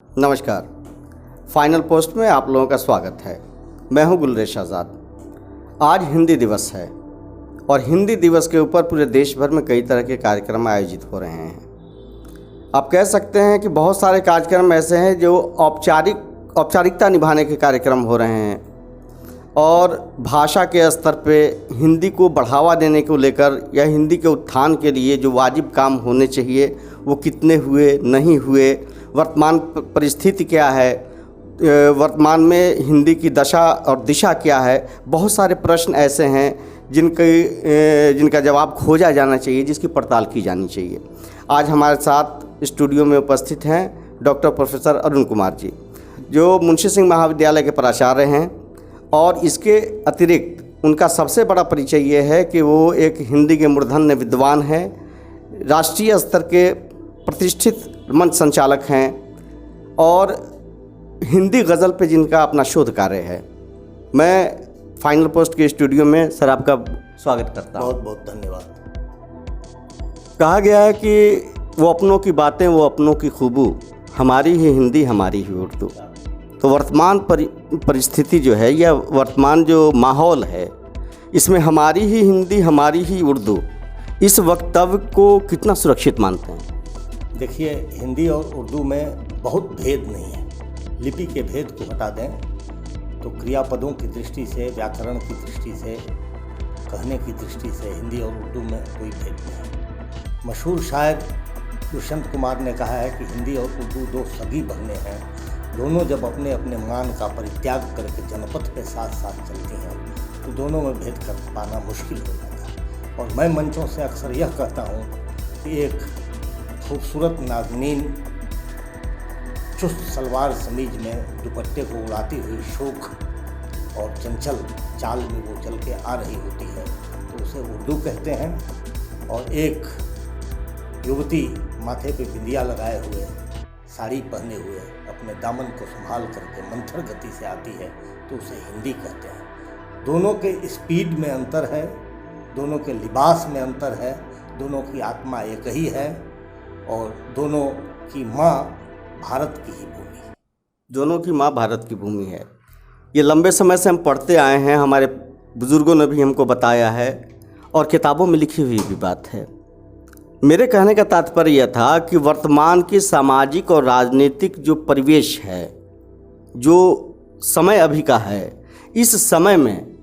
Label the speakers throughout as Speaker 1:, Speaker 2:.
Speaker 1: नमस्कार। Final post में आप लोगों का स्वागत है। मैं हूं गुलरेश आज़ाद। आज हिंदी दिवस है और हिंदी दिवस के ऊपर पूरे देश भर में कई तरह के कार्यक्रम आयोजित हो रहे हैं। आप कह सकते हैं कि बहुत सारे कार्यक्रम ऐसे हैं जो औपचारिकता निभाने के कार्यक्रम हो रहे हैं और भाषा के स्तर पे हिंदी को बढ़ावा देने को लेकर या हिंदी के उत्थान के लिए जो वाजिब काम होने चाहिए वो कितने हुए, नहीं हुए, वर्तमान परिस्थिति क्या है, वर्तमान में हिंदी की दशा और दिशा क्या है। बहुत सारे प्रश्न ऐसे हैं जिनका जवाब खोजा जाना चाहिए, जिसकी पड़ताल की जानी चाहिए। आज हमारे साथ स्टूडियो में उपस्थित हैं डॉक्टर प्रोफेसर अरुण कुमार जी, जो मुंशी सिंह महाविद्यालय के प्राचार्य हैं और इसके अतिरिक्त उनका सबसे बड़ा परिचय ये है कि वो एक हिंदी के मूर्धन्य विद्वान हैं, राष्ट्रीय स्तर के प्रतिष्ठित मंच संचालक हैं और हिंदी गज़ल पे जिनका अपना शोध कार्य है। मैं फाइनल पोस्ट के स्टूडियो में सर आपका स्वागत करता हूँ।
Speaker 2: बहुत बहुत धन्यवाद।
Speaker 1: कहा गया है कि वो अपनों की बातें, वो अपनों की खूबू, हमारी ही हिंदी हमारी ही उर्दू। तो वर्तमान परिस्थिति जो है या वर्तमान जो माहौल है, इसमें हमारी ही हिंदी हमारी ही उर्दू इस वक्तव्य को कितना सुरक्षित मानते हैं?
Speaker 2: देखिए, हिंदी और उर्दू में बहुत भेद नहीं है। लिपि के भेद को हटा दें तो क्रियापदों की दृष्टि से, व्याकरण की दृष्टि से, कहने की दृष्टि से हिंदी और उर्दू में कोई भेद नहीं। मशहूर शायर दुष्यंत कुमार ने कहा है कि हिंदी और उर्दू दो सगी बहनें हैं, दोनों जब अपने अपने मान का परित्याग करके जनपथ के साथ साथ चलती हैं तो दोनों में भेद कर पाना मुश्किल हो जाता है। और मैं मंचों से अक्सर यह कहता हूँ कि एक खूबसूरत नाज़नीन चुस्त सलवार समीज में दुपट्टे को उड़ाती हुई शोक और चंचल चाल में वो चल के आ रही होती है तो उसे उर्दू कहते हैं। और एक युवती माथे पे बिंदिया लगाए हुए, साड़ी पहने हुए, अपने दामन को संभाल करके मंथर गति से आती है तो उसे हिंदी कहते हैं। दोनों के स्पीड में अंतर है, दोनों के लिबास में अंतर है, दोनों की आत्मा एक ही है और दोनों की माँ भारत की ही भूमि है।
Speaker 1: दोनों की माँ भारत की भूमि है। ये लंबे समय से हम पढ़ते आए हैं, हमारे बुज़ुर्गों ने भी हमको बताया है और किताबों में लिखी हुई भी बात है। मेरे कहने का तात्पर्य यह था कि वर्तमान की सामाजिक और राजनीतिक जो परिवेश है, जो समय अभी का है, इस समय में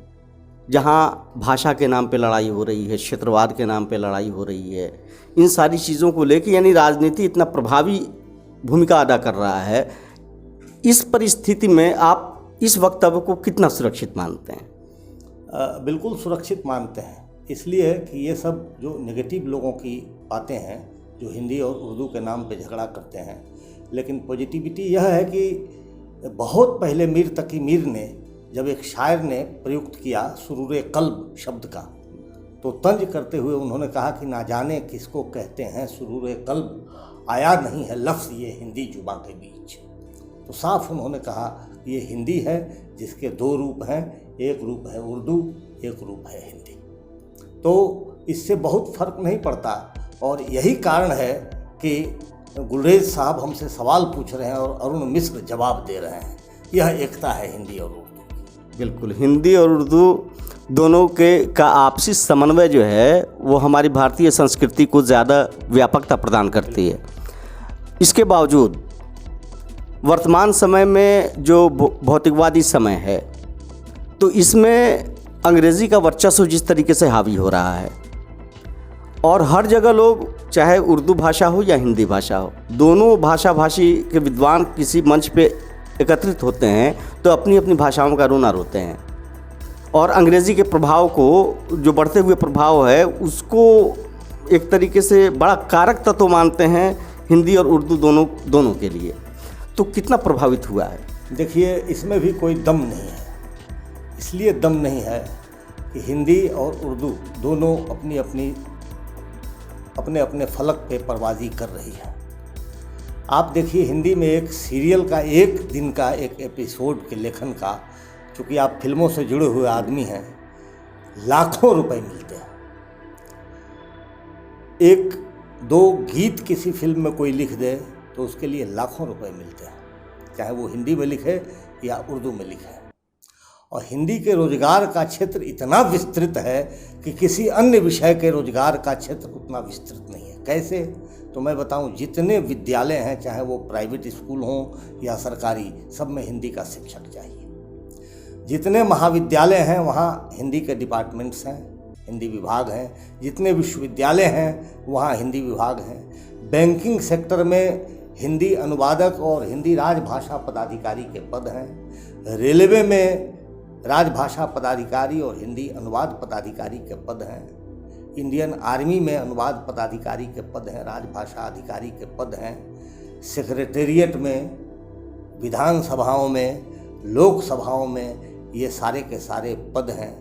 Speaker 1: जहाँ भाषा के नाम पे लड़ाई हो रही है, क्षेत्रवाद के नाम पे लड़ाई हो रही है, इन सारी चीज़ों को लेकर यानी राजनीति इतना प्रभावी भूमिका अदा कर रहा है, इस परिस्थिति में आप इस वक्तव्य को कितना सुरक्षित मानते हैं?
Speaker 2: बिल्कुल सुरक्षित मानते हैं, इसलिए कि ये सब जो नेगेटिव लोगों की बातें हैं जो हिंदी और उर्दू के नाम पे झगड़ा करते हैं, लेकिन पॉजिटिविटी यह है कि बहुत पहले मीर तकी मीर ने जब एक शायर ने प्रयुक्त किया सुरूर कल्ब शब्द का, तो तंज करते हुए उन्होंने कहा कि ना जाने किसको कहते हैं सुरूर कल्ब, आया नहीं है लफ्ज़ ये हिंदी जुबां के बीच। तो साफ उन्होंने कहा ये हिंदी है जिसके दो रूप हैं, एक रूप है उर्दू, एक रूप है हिंदी। तो इससे बहुत फ़र्क नहीं पड़ता और यही कारण है कि गुलरेज साहब हमसे सवाल पूछ रहे हैं और अरुण मिश्र जवाब दे रहे हैं। यह एकता है हिंदी और उर्दू।
Speaker 1: बिल्कुल, हिंदी और उर्दू दोनों का आपसी समन्वय जो है वो हमारी भारतीय संस्कृति को ज़्यादा व्यापकता प्रदान करती है। इसके बावजूद वर्तमान समय में जो भौतिकवादी समय है, तो इसमें अंग्रेज़ी का वर्चस्व जिस तरीके से हावी हो रहा है और हर जगह लोग, चाहे उर्दू भाषा हो या हिंदी भाषा हो, दोनों भाषी के विद्वान किसी मंच पे एकत्रित होते हैं तो अपनी अपनी भाषाओं का रोना रोते हैं और अंग्रेज़ी के प्रभाव को, जो बढ़ते हुए प्रभाव है, उसको एक तरीके से बड़ा कारक तत्व मानते हैं हिंदी और उर्दू दोनों के लिए। तो कितना प्रभावित हुआ है?
Speaker 2: देखिए, इसमें भी कोई दम नहीं है। इसलिए दम नहीं है कि हिंदी और उर्दू दोनों अपने अपने फलक पे परवाज़ी कर रही है। आप देखिए, हिंदी में एक सीरियल का एक दिन का एक एपिसोड के लेखन का, चूँकि आप फिल्मों से जुड़े हुए आदमी हैं, लाखों रुपए मिलते हैं। एक दो गीत किसी फिल्म में कोई लिख दे तो उसके लिए लाखों रुपए मिलते हैं। चाहे वो हिंदी में लिखे या उर्दू में लिखे। और हिंदी के रोजगार का क्षेत्र इतना विस्तृत है कि किसी अन्य विषय के रोजगार का क्षेत्र उतना विस्तृत नहीं है। कैसे? तो मैं बताऊं, जितने विद्यालय हैं, चाहे वो प्राइवेट स्कूल हों या सरकारी, सब में हिंदी का शिक्षक चाहिए। जितने महाविद्यालय हैं वहाँ हिंदी के डिपार्टमेंट्स हैं, हिंदी विभाग हैं। जितने विश्वविद्यालय हैं वहाँ हिंदी विभाग हैं। बैंकिंग सेक्टर में हिंदी अनुवादक और हिंदी राजभाषा पदाधिकारी के पद हैं। रेलवे में राजभाषा पदाधिकारी और हिंदी अनुवाद पदाधिकारी के पद हैं। इंडियन आर्मी में अनुवाद पदाधिकारी के पद हैं, राजभाषा अधिकारी के पद हैं। सेक्रेटेरिएट में, विधानसभाओं में, लोकसभाओं में ये सारे के सारे पद हैं।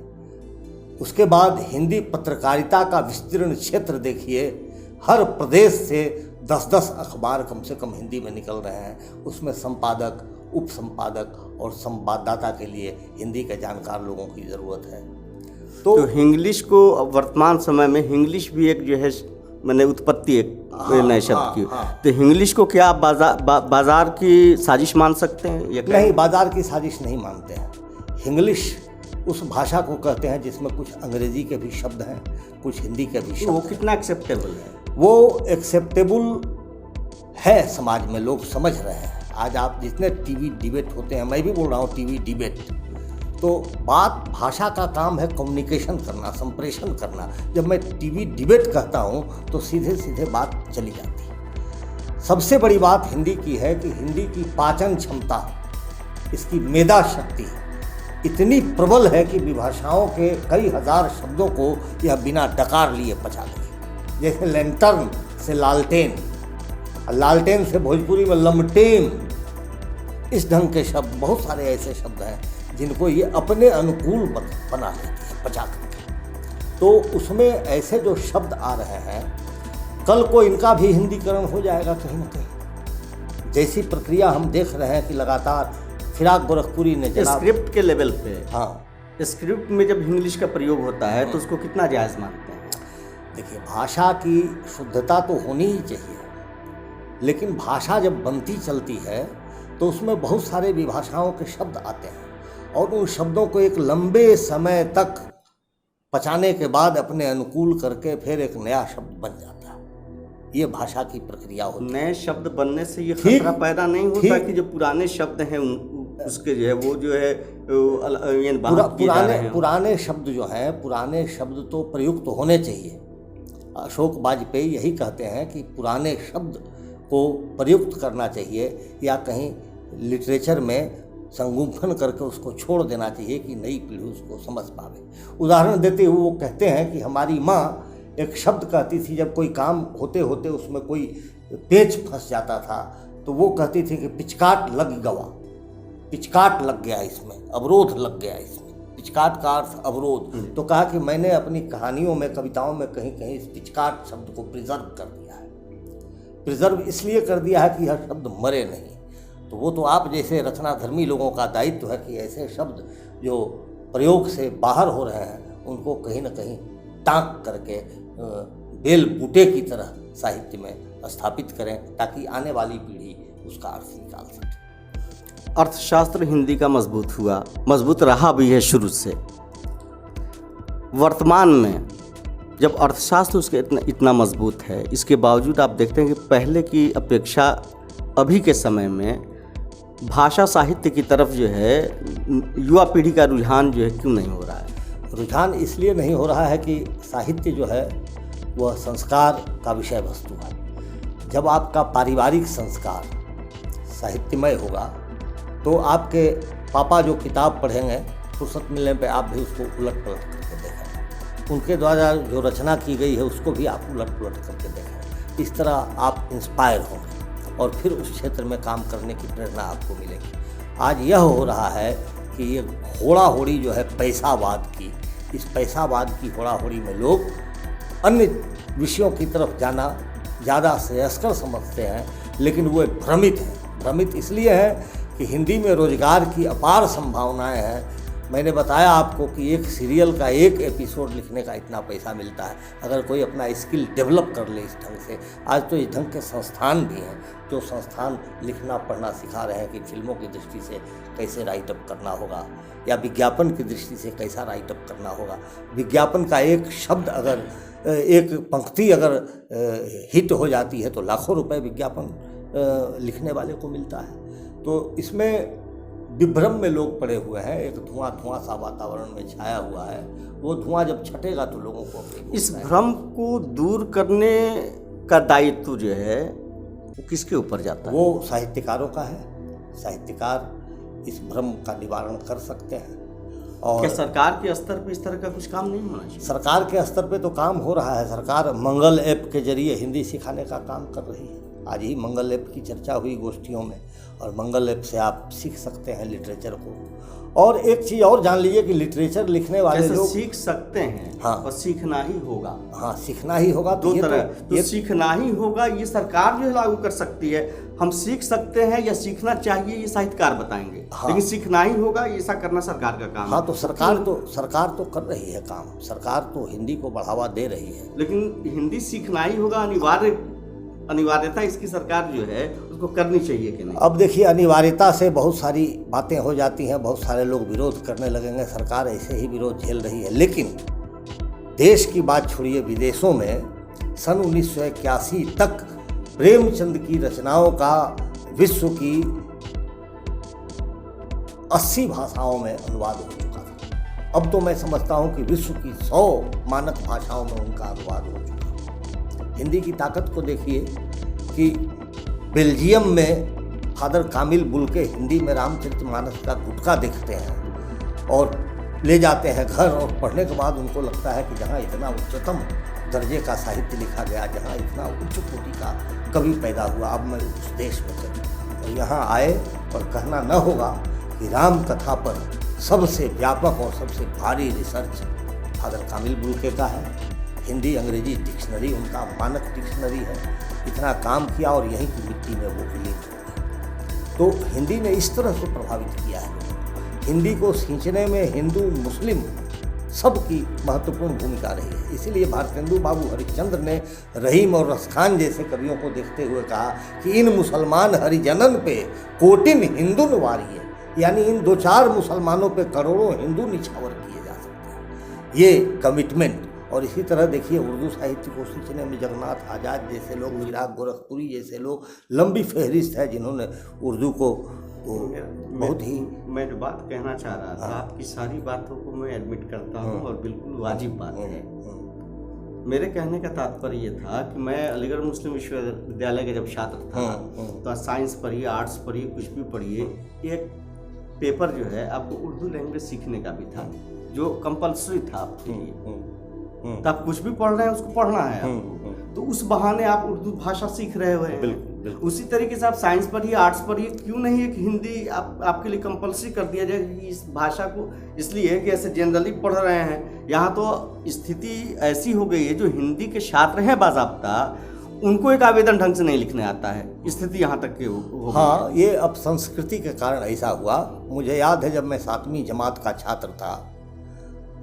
Speaker 2: उसके बाद हिंदी पत्रकारिता का विस्तीर्ण क्षेत्र देखिए, हर प्रदेश से 10-10 अखबार कम से कम हिंदी में निकल रहे हैं। उसमें संपादक, उप संपादक और संवाददाता के लिए हिंदी के जानकार लोगों की ज़रूरत है।
Speaker 1: तो इंग्लिश को वर्तमान समय में इंग्लिश भी एक जो है मैंने उत्पत्ति एक नए शब्द की। तो इंग्लिश को क्या आप बाजार की साजिश मान सकते हैं?
Speaker 2: नहीं, बाजार की साजिश नहीं मानते हैं। इंग्लिश उस भाषा को कहते हैं जिसमें कुछ अंग्रेजी के भी शब्द हैं, कुछ हिंदी के भी शब्द।
Speaker 1: वो कितना एक्सेप्टेबल है?
Speaker 2: वो एक्सेप्टेबल है, समाज में लोग समझ रहे हैं। आज आप जितने टीवी डिबेट होते हैं, मैं भी बोल रहा हूँ टीवी डिबेट, तो बात, भाषा का काम है कम्युनिकेशन करना, संप्रेषण करना। जब मैं टीवी डिबेट कहता हूँ तो सीधे सीधे बात चली जाती है। सबसे बड़ी बात हिंदी की है कि हिंदी की पाचन क्षमता, इसकी मेधा शक्ति इतनी प्रबल है कि विभाषाओं के कई हजार शब्दों को यह बिना डकार लिए पचा देगी। जैसे लैंटर्न से लालटेन, लालटेन से भोजपुरी में लमटेन, इस ढंग के शब्द, बहुत सारे ऐसे शब्द हैं जिनको ये अपने अनुकूल बना लेती है पचा करके। तो उसमें ऐसे जो शब्द आ रहे हैं, कल को इनका भी हिंदीकरण हो जाएगा कहीं ना कहीं। जैसी प्रक्रिया हम देख रहे हैं कि लगातार फिराक गोरखपुरी ने
Speaker 1: स्क्रिप्ट के लेवल पे,
Speaker 2: हाँ,
Speaker 1: स्क्रिप्ट में जब इंग्लिश का प्रयोग होता है तो उसको कितना जायज़ मानते हैं?
Speaker 2: देखिए, भाषा की शुद्धता तो होनी ही चाहिए, लेकिन भाषा जब बनती चलती है तो उसमें बहुत सारे विभाषाओं के शब्द आते हैं और उन शब्दों को एक लंबे समय तक पचाने के बाद अपने अनुकूल करके फिर एक नया शब्द बन जाता है। ये भाषा की प्रक्रिया होती है।
Speaker 1: नए शब्द बनने से ये खतरा पैदा नहीं होता कि जो पुराने शब्द हैं उसके जो है वो जो है
Speaker 2: पुराने शब्द जो हैं, पुराने शब्द तो प्रयुक्त होने चाहिए। अशोक वाजपेयी यही कहते हैं कि पुराने शब्द को प्रयुक्त करना चाहिए या कहीं लिटरेचर में संगुम्फन करके उसको छोड़ देना चाहिए कि नई पीढ़ी उसको समझ पावे। उदाहरण देते हुए वो कहते हैं कि हमारी माँ एक शब्द कहती थी, जब कोई काम होते होते उसमें कोई पेच फंस जाता था तो वो कहती थी कि पिचकाट लग गवा, पिचकाट लग गया इसमें, अवरोध लग गया इसमें। पिचकाट का अर्थ अवरोध। तो कहा कि मैंने अपनी कहानियों में, कविताओं में कहीं कहीं इस पिचकाट शब्द को प्रिजर्व कर दिया है। प्रिजर्व इसलिए कर दिया है कि यह शब्द मरे नहीं। तो वो तो आप जैसे रचनाधर्मी लोगों का दायित्व है कि ऐसे शब्द जो प्रयोग से बाहर हो रहे हैं उनको कहीं ना कहीं टाँक करके बेल बूटे की तरह साहित्य में स्थापित करें ताकि आने वाली पीढ़ी उसका अर्थ निकाल सके।
Speaker 1: अर्थशास्त्र हिंदी का मजबूत रहा भी है शुरू से। वर्तमान में जब अर्थशास्त्र उसके इतना मजबूत है, इसके बावजूद आप देखते हैं कि पहले की अपेक्षा अभी के समय में भाषा साहित्य की तरफ जो है युवा पीढ़ी का रुझान जो है क्यों नहीं हो रहा है?
Speaker 2: रुझान इसलिए नहीं हो रहा है कि साहित्य जो है वह संस्कार का विषय वस्तु है। जब आपका पारिवारिक संस्कार साहित्यमय होगा तो आपके पापा जो किताब पढ़ेंगे, फुर्सत मिलने पे आप भी उसको उलट पलट करके देखें। उनके द्वारा जो रचना की गई है उसको भी आप उलट पलट करके देखें। इस तरह आप इंस्पायर होंगे और फिर उस क्षेत्र में काम करने की प्रेरणा आपको मिलेगी। आज यह हो रहा है कि ये होड़ा होड़ी जो है पैसावाद की, इस पैसावाद की होड़ा होड़ी में लोग अन्य विषयों की तरफ जाना ज़्यादा श्रेयस्कर समझते हैं, लेकिन वो भ्रमित हैं। भ्रमित इसलिए है कि हिंदी में रोजगार की अपार संभावनाएं हैं, मैंने बताया आपको कि एक सीरियल का एक एपिसोड लिखने का इतना पैसा मिलता है। अगर कोई अपना स्किल डेवलप कर ले इस ढंग से, आज तो इस ढंग के संस्थान भी हैं जो संस्थान लिखना पढ़ना सिखा रहे हैं कि फिल्मों की दृष्टि से कैसे राइटअप करना होगा या विज्ञापन की दृष्टि से कैसा राइटअप करना होगा। विज्ञापन का एक शब्द अगर, एक पंक्ति अगर हिट हो जाती है तो लाखों रुपए विज्ञापन लिखने वाले को मिलता है। तो इसमें विभ्रम में लोग पड़े हुए हैं, एक धुआं धुआं सा वातावरण में छाया हुआ है। वो धुआं जब छटेगा तो लोगों को
Speaker 1: इस भ्रम को दूर करने का दायित्व जो है वो किसके ऊपर जाता है?
Speaker 2: वो साहित्यकारों का है। साहित्यकार इस भ्रम का निवारण कर सकते हैं। और
Speaker 1: क्या सरकार के स्तर पर इस तरह का कुछ काम नहीं होना चाहिए?
Speaker 2: सरकार के स्तर पे तो काम हो रहा है। सरकार मंगल ऐप के जरिए हिंदी सिखाने का काम कर रही है। आज ही मंगल ऐप की चर्चा हुई गोष्ठियों में, और मंगल ऐप से आप सीख सकते हैं लिटरेचर को। और एक चीज़ और जान लीजिए कि लिटरेचर लिखने वाले लोग
Speaker 1: सीख सकते हैं,
Speaker 2: हाँ,
Speaker 1: और सीखना ही होगा।
Speaker 2: हाँ, सीखना ही होगा।
Speaker 1: दो तरह, तो सीखना ही होगा ये सरकार जो है लागू कर सकती है। हम सीख सकते हैं या सीखना चाहिए ये साहित्यकार बताएंगे,
Speaker 2: हाँ,
Speaker 1: लेकिन सीखना ही होगा ऐसा करना सरकार का काम है।
Speaker 2: हाँ, तो सरकार तो कर रही है काम। सरकार तो हिंदी को बढ़ावा दे रही है,
Speaker 1: लेकिन हिंदी सीखना ही होगा, अनिवार्यता इसकी सरकार जो है उसको करनी चाहिए कि नहीं?
Speaker 2: अब देखिए, अनिवार्यता से बहुत सारी बातें हो जाती हैं, बहुत सारे लोग विरोध करने लगेंगे। सरकार ऐसे ही विरोध झेल रही है। लेकिन देश की बात छोड़िए, विदेशों में सन 1981 तक प्रेमचंद की रचनाओं का विश्व की 80 भाषाओं में अनुवाद हो चुका था। अब तो मैं समझता हूँ कि विश्व की 100 मानक भाषाओं में उनका अनुवाद हो चुका है। हिंदी की ताकत को देखिए कि बेल्जियम में फादर कामिल बुल्के हिंदी में रामचरितमानस का गुटका देखते हैं और ले जाते हैं घर, और पढ़ने के बाद उनको लगता है कि जहाँ इतना उच्चतम दर्जे का साहित्य लिखा गया, जहाँ इतना उच्च कोटि का कवि पैदा हुआ, अब मैं उस देश में चलूँ। और यहाँ आए और कहना न होगा कि राम कथा पर सबसे व्यापक और सबसे भारी रिसर्च फादर कामिल बुल्के का है। हिंदी अंग्रेजी डिक्शनरी उनका मानक डिक्शनरी है। इतना काम किया और यहीं की मिट्टी में वो विलीन हो गए। तो हिंदी ने इस तरह से प्रभावित किया है। हिंदी को सींचने में हिंदू मुस्लिम सबकी महत्वपूर्ण भूमिका रही है। इसीलिए भारतेंदु बाबू हरिश्चंद्र ने रहीम और रसखान जैसे कवियों को देखते हुए कहा कि इन मुसलमान हरिजनन पे कोटिन हिंदुन वारी है, यानी इन 2-4 मुसलमानों पे करोड़ों हिंदू निछावर किए जा सकते हैं। ये कमिटमेंट। और इसी तरह देखिए, उर्दू साहित्य को सींचने में जगन्नाथ आज़ाद जैसे लोग, चिराग गोरखपुरी जैसे लोग, लंबी फहरिस्त है जिन्होंने उर्दू को बहुत ही।
Speaker 1: मैं जो बात कहना चाह रहा था, आपकी सारी बातों को मैं एडमिट करता हूँ और बिल्कुल वाजिब बात है। मेरे कहने का तात्पर्य ये था कि मैं अलीगढ़ मुस्लिम विश्वविद्यालय का जब छात्र था तो साइंस पढ़िए, आर्ट्स पढ़िए, कुछ भी पढ़िए, एक पेपर जो है आपको उर्दू लैंग्वेज सीखने का भी था जो कंपल्सरी था आपके लिए। तो आप कुछ भी पढ़ रहे हैं उसको पढ़ना है आपको, तो उस बहाने आप उर्दू भाषा सीख रहे हुए हैं। उसी तरीके से आप साइंस पढ़िए, आर्ट्स पढ़िए, क्यों नहीं एक हिंदी आपके लिए कंपल्सरी कर दिया जाए कि इस भाषा को, इसलिए कि ऐसे जनरली पढ़ रहे हैं। यहाँ तो स्थिति ऐसी हो गई है जो हिंदी के छात्र हैं बाज़ाब्ता, उनको एक आवेदन ढंग से नहीं लिखने आता है। स्थिति यहाँ तक की हो।
Speaker 2: हाँ, ये अब संस्कृति के कारण ऐसा हुआ। मुझे याद है जब मैं 7वीं जमात का छात्र था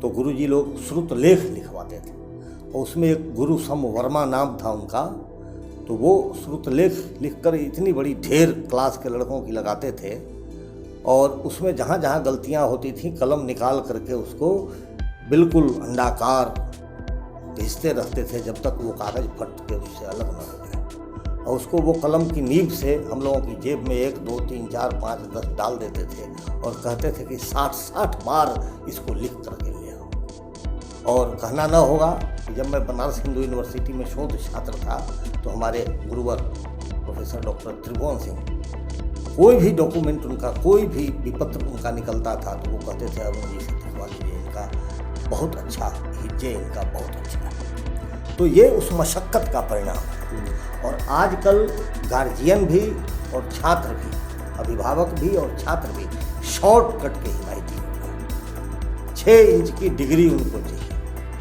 Speaker 2: तो गुरुजी लोग श्रुत लेख लिखवाते थे, और उसमें एक गुरु सम वर्मा नाम था उनका। तो वो श्रुत लेख लिखकर इतनी बड़ी ढेर क्लास के लड़कों की लगाते थे, और उसमें जहाँ जहाँ गलतियाँ होती थी कलम निकाल करके उसको बिल्कुल अंडाकार घिसते रहते थे जब तक वो कागज़ फट के उससे अलग न हो जाए। और उसको वो कलम की नीब से हम लोगों की जेब में 1, 2, 3, 4, 5, 10 डाल देते थे और कहते थे कि 60 बार इसको लिख करके ले आओ। और कहना न होगा कि जब मैं बनारस हिंदू यूनिवर्सिटी में शोध छात्र था तो हमारे गुरुवर प्रोफेसर डॉक्टर त्रिभुवन सिंह, कोई भी डॉक्यूमेंट उनका, कोई भी विपत्र उनका निकलता था तो वो कहते थे अरुण जी से लिखवा लीजिए, इनका बहुत अच्छा हिज्जे, इनका बहुत अच्छा है। तो ये उस मशक्क़त का परिणाम है। और आजकल गार्जियन भी और छात्र भी, अभिभावक भी और छात्र भी शॉर्टकट के हिमायती होते हैं। 6 इंच की डिग्री उनको चाहिए,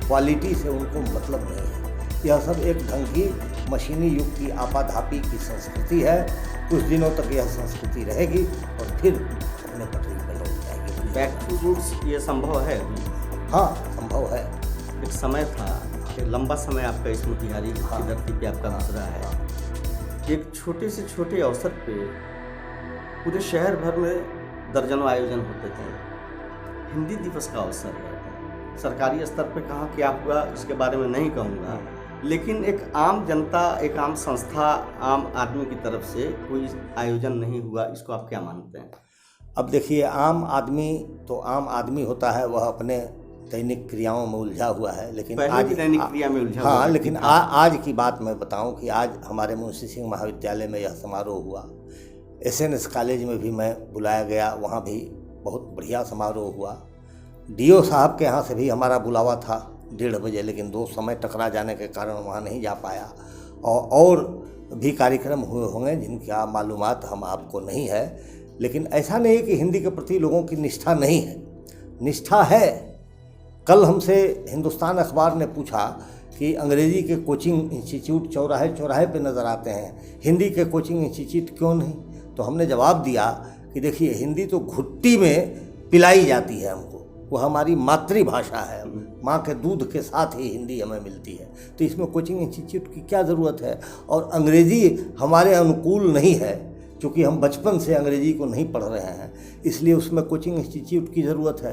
Speaker 2: क्वालिटी से उनको मतलब नहीं है। यह सब एक ढंग की मशीनी युग की आपाधापी की संस्कृति है। कुछ दिनों तक यह संस्कृति रहेगी और फिर अपने पटरी पर लौट जाएगी।
Speaker 1: बैक टू रूट्स ये संभव है अभी?
Speaker 2: हाँ, संभव है।
Speaker 1: एक समय था कि लंबा समय आपका इस मोतिहारी की धरती पे आपका गुजरा है। एक छोटे से छोटे अवसर पे पूरे शहर भर में दर्जनों आयोजन होते थे। हिंदी दिवस का अवसर है, सरकारी स्तर पे कहाँ क्या हुआ इसके बारे में नहीं कहूँगा, लेकिन एक आम जनता, एक आम संस्था, आम आदमी की तरफ से कोई आयोजन नहीं हुआ, इसको आप क्या मानते हैं?
Speaker 2: अब देखिए, आम आदमी तो आम आदमी होता है, वह अपने दैनिक क्रियाओं में उलझा हुआ है। लेकिन
Speaker 1: आज दैनिक क्रिया में उलझा
Speaker 2: हाँ,
Speaker 1: हुआ है।
Speaker 2: लेकिन आज की बात मैं बताऊं कि आज हमारे मुंशी सिंह महाविद्यालय में यह समारोह हुआ। एसएनएस कॉलेज में भी मैं बुलाया गया, वहाँ भी बहुत बढ़िया समारोह हुआ। डीओ साहब के यहाँ से भी हमारा बुलावा था 1:30 बजे, लेकिन 2 समय टकरा जाने के कारण वहाँ नहीं जा पाया। और भी कार्यक्रम हुए होंगे जिनका मालूमात हम आपको नहीं है। लेकिन ऐसा नहीं है कि हिंदी के प्रति लोगों की निष्ठा नहीं है, निष्ठा है। कल हमसे हिंदुस्तान अखबार ने पूछा कि अंग्रेजी के कोचिंग इंस्टीट्यूट चौराहे चौराहे पे नज़र आते हैं, हिंदी के कोचिंग इंस्टीट्यूट क्यों नहीं? तो हमने जवाब दिया कि देखिए, हिंदी तो घुट्टी में पिलाई जाती है हमको, वो हमारी मातृभाषा है, माँ के दूध के साथ ही हिंदी हमें मिलती है, तो इसमें कोचिंग इंस्टीट्यूट की क्या ज़रूरत है? और अंग्रेज़ी हमारे अनुकूल नहीं है, क्योंकि हम बचपन से अंग्रेज़ी को नहीं पढ़ रहे हैं, इसलिए उसमें कोचिंग इंस्टीट्यूट की ज़रूरत है।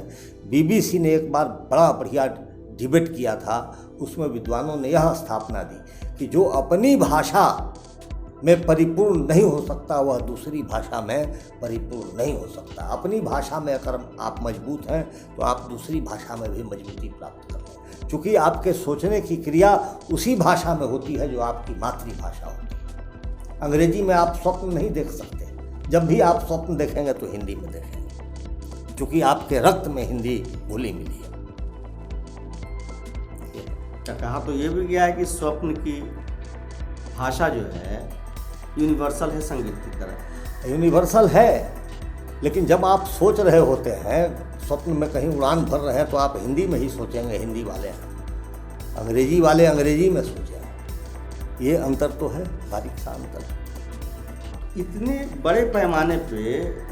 Speaker 2: बीबीसी ने एक बार बड़ा बढ़िया डिबेट किया था, उसमें विद्वानों ने यह स्थापना दी कि जो अपनी भाषा में परिपूर्ण नहीं हो सकता वह दूसरी भाषा में परिपूर्ण नहीं हो सकता। अपनी भाषा में अगर आप मजबूत हैं तो आप दूसरी भाषा में भी मजबूती प्राप्त कर लें, क्योंकि आपके सोचने की क्रिया उसी भाषा में होती है जो आपकी मातृभाषा होती है। अंग्रेजी में आप स्वप्न नहीं देख सकते, जब भी आप स्वप्न देखेंगे तो हिंदी में देखेंगे, क्योंकि आपके रक्त में हिंदी घुली मिली है।
Speaker 1: कहा तो ये भी गया है कि स्वप्न की भाषा जो है यूनिवर्सल है, संगीत की तरह
Speaker 2: यूनिवर्सल है। लेकिन जब आप सोच रहे होते हैं, स्वप्न में कहीं उड़ान भर रहे हैं, तो आप हिंदी में ही सोचेंगे, हिंदी वाले अंग्रेजी वाले अंग्रेजी में सोचेंगे। ये अंतर तो है, बारीक सा अंतर।
Speaker 1: इतने बड़े पैमाने पे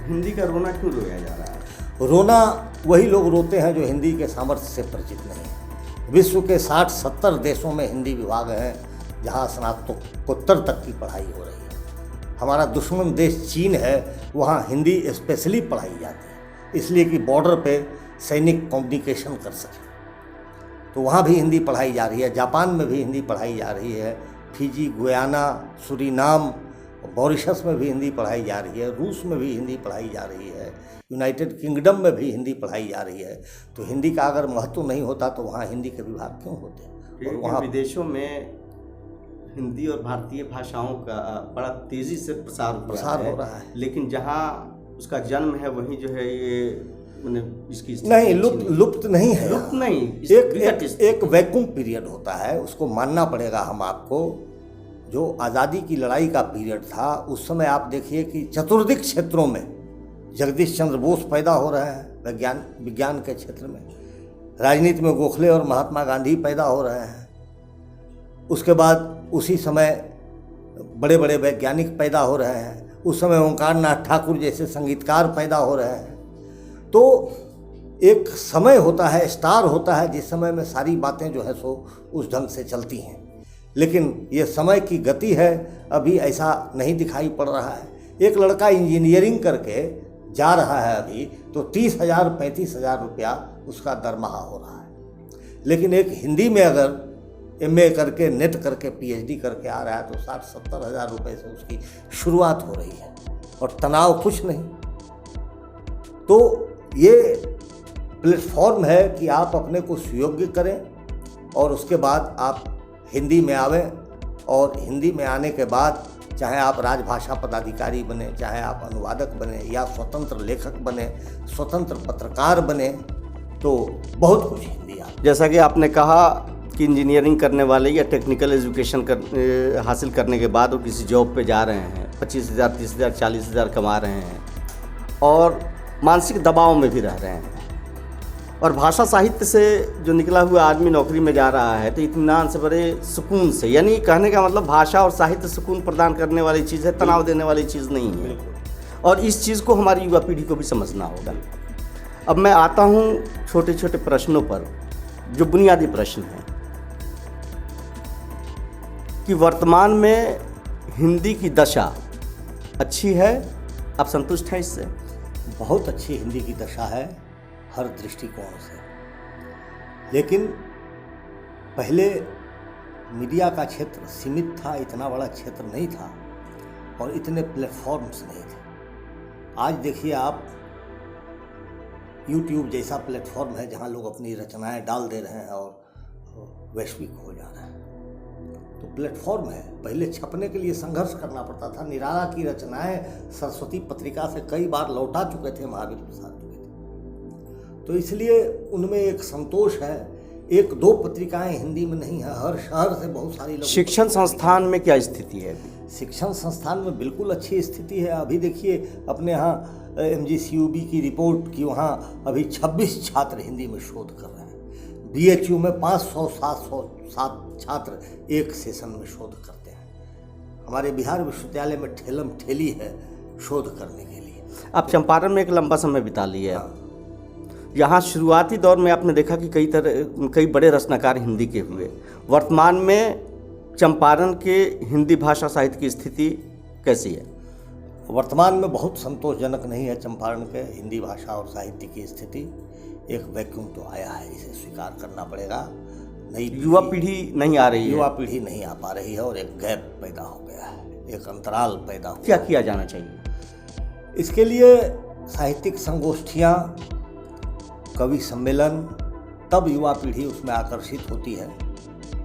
Speaker 1: हिंदी का रोना क्यों रोया जा रहा है?
Speaker 2: रोना वही लोग रोते हैं जो हिंदी के सामर्थ्य से परिचित नहीं है। विश्व के 60-70 देशों में हिंदी विभाग हैं जहाँ स्नातकोत्तर तक की पढ़ाई हो रही है। हमारा दुश्मन देश चीन है, वहाँ हिंदी स्पेशली पढ़ाई जाती है, इसलिए कि बॉर्डर पे सैनिक कम्युनिकेशन कर सके, तो वहाँ भी हिंदी पढ़ाई जा रही है। जापान में भी हिंदी पढ़ाई जा रही है, फिजी, गुयाना, सूरीनाम, मॉरिशस में भी हिंदी पढ़ाई जा रही है, रूस में भी हिंदी पढ़ाई जा रही है, यूनाइटेड किंगडम में भी हिंदी पढ़ाई जा रही है। तो हिंदी का अगर महत्व नहीं होता तो वहाँ हिंदी के विभाग क्यों होते?
Speaker 1: और वहाँ विदेशों में हिंदी और भारतीय भाषाओं का बड़ा तेज़ी से प्रसार हो रहा है, लेकिन जहाँ उसका जन्म है वहीं जो है ये इसकी
Speaker 2: नहीं, लुप्त नहीं है,
Speaker 1: लुप्त नहीं,
Speaker 2: एक वैक्यूम पीरियड होता है, उसको मानना पड़ेगा हम आपको। जो आज़ादी की लड़ाई का पीरियड था, उस समय आप देखिए कि चतुर्दिक क्षेत्रों में जगदीश चंद्र बोस पैदा हो रहे हैं, विज्ञान के क्षेत्र में, राजनीति में गोखले और महात्मा गांधी पैदा हो रहे हैं। उसके बाद उसी समय बड़े बड़े वैज्ञानिक पैदा हो रहे हैं, उस समय ओंकार नाथ ठाकुर जैसे संगीतकार पैदा हो रहे हैं। तो एक समय होता है, स्टार होता है, जिस समय में सारी बातें जो है सो उस ढंग से चलती हैं। लेकिन ये समय की गति है, अभी ऐसा नहीं दिखाई पड़ रहा है। एक लड़का इंजीनियरिंग करके जा रहा है अभी, तो 30,000-35,000 रुपया उसका दरमाहा हो रहा है। लेकिन एक हिंदी में अगर MA करके, नेट करके, PhD करके आ रहा है तो 60-70 हज़ार रुपये से उसकी शुरुआत हो रही है, और तनाव कुछ नहीं। तो ये प्लेटफॉर्म है कि आप अपने को सुयोग्य करें और उसके बाद आप हिंदी में आवें, और हिंदी में आने के बाद चाहे आप राजभाषा पदाधिकारी बने, चाहे आप अनुवादक बने, या स्वतंत्र लेखक बने, स्वतंत्र पत्रकार बने, तो बहुत कुछ हिंदी आप।
Speaker 1: जैसा कि आपने कहा कि इंजीनियरिंग करने वाले या टेक्निकल एजुकेशन हासिल करने के बाद वो किसी जॉब पे जा रहे हैं, 25,000, 30,000, 40,000 कमा रहे हैं, और मानसिक दबाव में भी रह रहे हैं, और भाषा साहित्य से जो निकला हुआ आदमी नौकरी में जा रहा है तो इत्मीनान से, बड़े सुकून से, यानी कहने का मतलब भाषा और साहित्य सुकून प्रदान करने वाली चीज़ है, तनाव देने वाली चीज़ नहीं है। और इस चीज़ को हमारी युवा पीढ़ी को भी समझना होगा। अब मैं आता हूँ छोटे छोटे प्रश्नों पर, जो बुनियादी प्रश्न हैं कि वर्तमान में हिंदी की दशा अच्छी है, आप संतुष्ट हैं इससे?
Speaker 2: बहुत अच्छी हिंदी की दशा है हर दृष्टिकोण से, लेकिन पहले मीडिया का क्षेत्र सीमित था, इतना बड़ा क्षेत्र नहीं था और इतने प्लेटफॉर्म्स नहीं थे। आज देखिए आप, YouTube जैसा प्लेटफॉर्म है जहां लोग अपनी रचनाएं डाल दे रहे हैं और वैश्विक हो जा रहे हैं। तो प्लेटफॉर्म है। पहले छपने के लिए संघर्ष करना पड़ता था। निराला की रचनाएं सरस्वती पत्रिका से कई बार लौटा चुके थे महावीर प्रसाद द्विवेदी। तो इसलिए उनमें एक संतोष है। एक दो पत्रिकाएं हिंदी में नहीं है, हर शहर से बहुत सारी लोग।
Speaker 1: शिक्षण संस्थान में क्या स्थिति है अभी?
Speaker 2: शिक्षण संस्थान में बिल्कुल अच्छी स्थिति है। अभी देखिए अपने यहाँ MGCUB की रिपोर्ट की, वहाँ अभी 26 छात्र हिंदी में शोध कर रहे हैं। BHU में 500-700 छात्र एक सेशन में शोध करते हैं। हमारे बिहार विश्वविद्यालय में ठेलम ठेली है शोध करने के लिए।
Speaker 1: आप चंपारण में एक लंबा समय बिता लिए हैं। यहाँ शुरुआती दौर में आपने देखा कि कई बड़े रचनाकार हिंदी के हुए। वर्तमान में चंपारण के हिंदी भाषा साहित्य की स्थिति कैसी है?
Speaker 2: वर्तमान में बहुत संतोषजनक नहीं है चंपारण के हिंदी भाषा और साहित्य की स्थिति। एक वैक्यूम तो आया है, इसे स्वीकार करना पड़ेगा। नई
Speaker 1: युवा पीढ़ी नहीं आ रही है।
Speaker 2: युवा पीढ़ी नहीं आ पा रही है और एक गैप पैदा हो गया है, एक अंतराल पैदा हो।
Speaker 1: क्या किया जाना चाहिए
Speaker 2: इसके लिए? साहित्यिक संगोष्ठियाँ, कवि सम्मेलन, तब युवा पीढ़ी उसमें आकर्षित होती है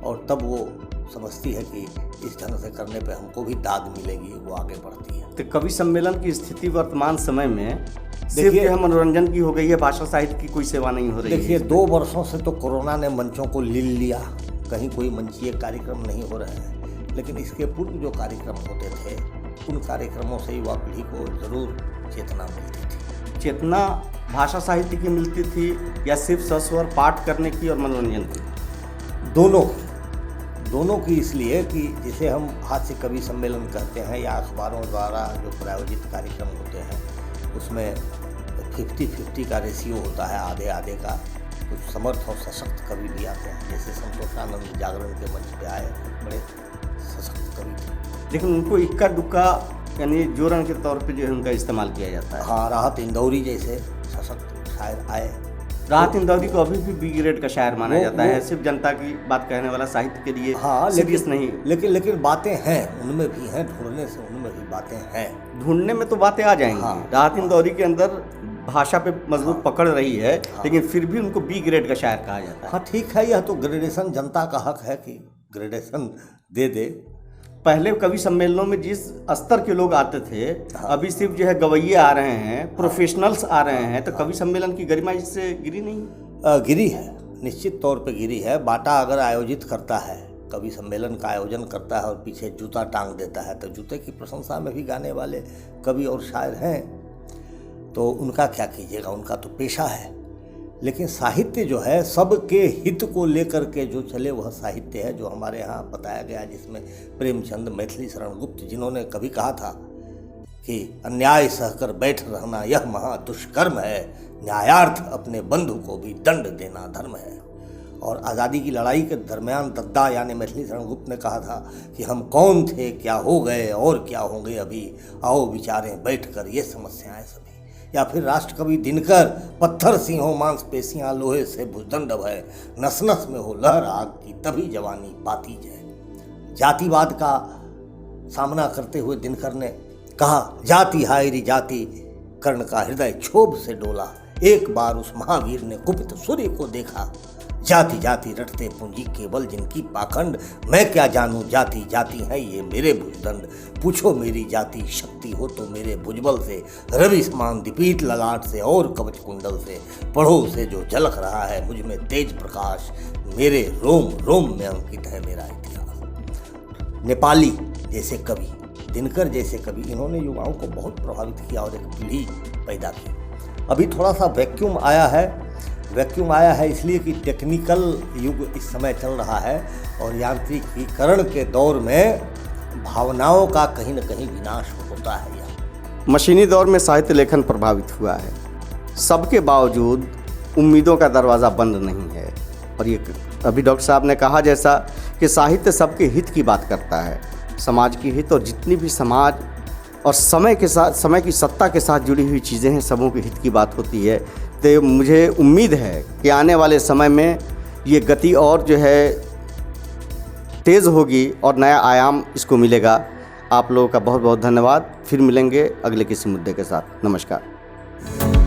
Speaker 2: और तब वो समझती है कि इस ढंग से करने पे हमको भी दाद मिलेगी, वो आगे बढ़ती है।
Speaker 1: तो कवि सम्मेलन की स्थिति वर्तमान समय में सिर्फ जो है मनोरंजन की हो गई है, भाषा साहित्य की कोई सेवा नहीं हो रही है।
Speaker 2: देखिए 2 वर्षों से तो कोरोना ने मंचों को लील लिया, कहीं कोई मंचीय कार्यक्रम नहीं हो रहे हैं। लेकिन इसके पूर्व जो कार्यक्रम होते थे उन कार्यक्रमों से युवा पीढ़ी को जरूर चेतना मिलती थी।
Speaker 1: चेतना भाषा साहित्य की मिलती थी या सिर्फ सस्वर पाठ करने की और मनोरंजन की?
Speaker 2: दोनों की इसलिए कि जिसे हम हास्य कवि सम्मेलन कहते हैं या अखबारों द्वारा जो प्रायोजित कार्यक्रम होते हैं उसमें 50-50 का रेशियो होता है, आधे आधे का। कुछ समर्थ और सशक्त कवि भी आते हैं, जैसे संतोषानंद जागरण के मंच पे आए, बड़े सशक्त कवि थे।
Speaker 1: लेकिन उनको इक्का दुक्का यानी जोरन के तौर पे जो है उनका इस्तेमाल किया जाता है।
Speaker 2: हाँ, राहत इंदौरी जैसे सशक्त शायर आए।
Speaker 1: राहत इंदौरी को अभी भी B ग्रेड का शायर माना जाता है, सिर्फ जनता की बात कहने वाला, साहित्य के लिए सीरियस नहीं।
Speaker 2: लेकिन बातें हैं, उनमें भी हैं, ढूंढने से उनमें भी बातें हैं।
Speaker 1: ढूंढने में तो बातें आ जाएंगी। राहत इंदौरी के अंदर भाषा पे मजबूत पकड़ रही है, लेकिन फिर भी उनको B ग्रेड का शायर कहा जाता है।
Speaker 2: हाँ ठीक है, यह तो ग्रेडेशन जनता का हक है कि ग्रेडेशन दे दे।
Speaker 1: पहले कवि सम्मेलनों में जिस स्तर के लोग आते थे, अभी सिर्फ जो है गवैये आ रहे हैं, प्रोफेशनल्स आ रहे हैं, तो कवि सम्मेलन की गरिमा इससे गिरी नहीं?
Speaker 2: गिरी है, निश्चित तौर पे गिरी है। बाटा अगर आयोजित करता है, कवि सम्मेलन का आयोजन करता है और पीछे जूता टांग देता है, तो जूते की प्रशंसा में भी गाने वाले कवि और शायर हैं, तो उनका क्या कीजिएगा, उनका तो पेशा है। लेकिन साहित्य जो है सबके हित को लेकर के जो चले वह साहित्य है जो हमारे यहाँ बताया गया, जिसमें प्रेमचंद, मैथिली शरण गुप्त, जिन्होंने कभी कहा था कि अन्याय सहकर बैठ रहना यह महा दुष्कर्म है, न्यायार्थ अपने बंधु को भी दंड देना धर्म है। और आज़ादी की लड़ाई के दरमियान दद्दा यानी मैथिली शरण गुप्त ने कहा था कि हम कौन थे, क्या हो गए और क्या होंगे अभी, आओ विचारें बैठ कर ये समस्याएं सभी। या फिर राष्ट्रकवि दिनकर, पत्थर सिंहो मांसपेशियां लोहे से भुजदंड भय, नस नस में हो लहर आग की तभी जवानी पाती जाए। जातिवाद का सामना करते हुए दिनकर ने कहा, जाति हायरी जाति, कर्ण का हृदय क्षोभ से डोला, एक बार उस महावीर ने कुपित सूर्य को देखा, जाति जाति रटते पूंजी केवल जिनकी पाखंड, मैं क्या जानूं जाति जाति है ये मेरे भुजदंड, पूछो मेरी जाति शक्ति हो तो मेरे भुजबल से, रवि समान दीपीत ललाट से और कवच कुंडल से, पढ़ो उसे जो झलक रहा है मुझ में तेज प्रकाश, मेरे रोम रोम में अंकित है मेरा इतिहास। नेपाली जैसे कवि, दिनकर जैसे कवि, इन्होंने युवाओं को बहुत प्रभावित किया और एक पीढ़ी पैदा की। अभी थोड़ा सा वैक्यूम आया है इसलिए कि टेक्निकल युग इस समय चल रहा है और यांत्रिकीकरण के दौर में भावनाओं का कहीं न कहीं विनाश होता है।
Speaker 1: मशीनी दौर में साहित्य लेखन प्रभावित हुआ है, सबके बावजूद उम्मीदों का दरवाज़ा बंद नहीं है। और ये अभी डॉक्टर साहब ने कहा जैसा कि साहित्य सबके हित की बात करता है, समाज की हित, और जितनी भी समाज और समय के साथ, समय की सत्ता के साथ जुड़ी हुई चीज़ें हैं, सबों के हित की बात होती है। तो मुझे उम्मीद है कि आने वाले समय में ये गति और जो है तेज़ होगी और नया आयाम इसको मिलेगा। आप लोगों का बहुत बहुत धन्यवाद। फिर मिलेंगे अगले किसी मुद्दे के साथ। नमस्कार।